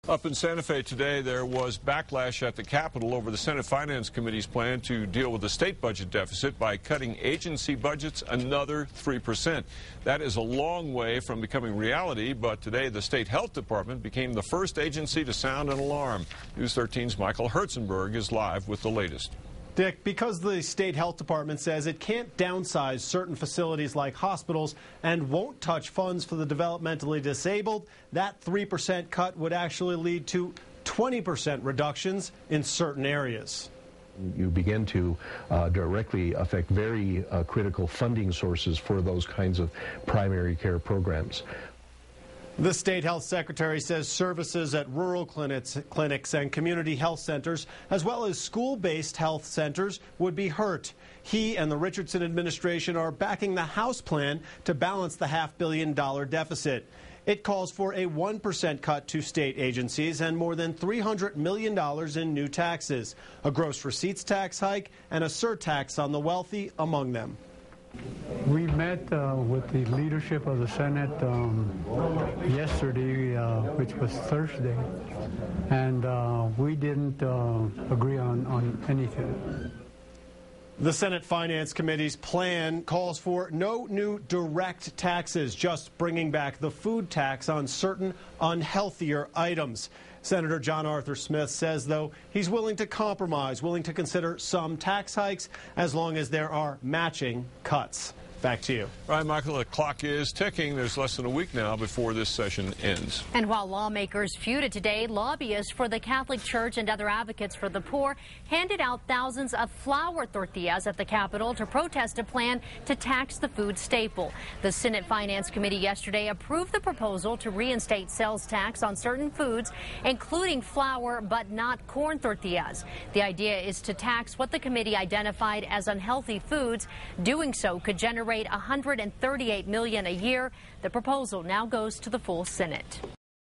Up in Santa Fe today, there was backlash at the Capitol over the Senate Finance Committee's plan to deal with the state budget deficit by cutting agency budgets another 3%. That is a long way from becoming reality, but today the State Health Department became the first agency to sound an alarm. News 13's Michael Herzenberg is live with the latest. Dick, because the State Health Department says it can't downsize certain facilities like hospitals and won't touch funds for the developmentally disabled, that 3% cut would actually lead to 20% reductions in certain areas. You begin to directly affect very critical funding sources for those kinds of primary care programs. The state health secretary says services at rural clinics and community health centers, as well as school-based health centers, would be hurt. He and the Richardson administration are backing the House plan to balance the $500 million deficit. It calls for a 1% cut to state agencies and more than $300 million in new taxes, a gross receipts tax hike, and a surtax on the wealthy among them. We met with the leadership of the Senate yesterday, which was Thursday, and we didn't agree on anything. The Senate Finance Committee's plan calls for no new direct taxes, just bringing back the food tax on certain unhealthier items. Senator John Arthur Smith says, though, he's willing to compromise, willing to consider some tax hikes as long as there are matching cuts. Back to you. All right, Michael, the clock is ticking. There's less than a week now before this session ends. And while lawmakers feuded today, lobbyists for the Catholic Church and other advocates for the poor handed out thousands of flour tortillas at the Capitol to protest a plan to tax the food staple. The Senate Finance Committee yesterday approved the proposal to reinstate sales tax on certain foods, including flour but not corn tortillas. The idea is to tax what the committee identified as unhealthy foods. Doing so could generate $138 million a year. The proposal now goes to the full Senate.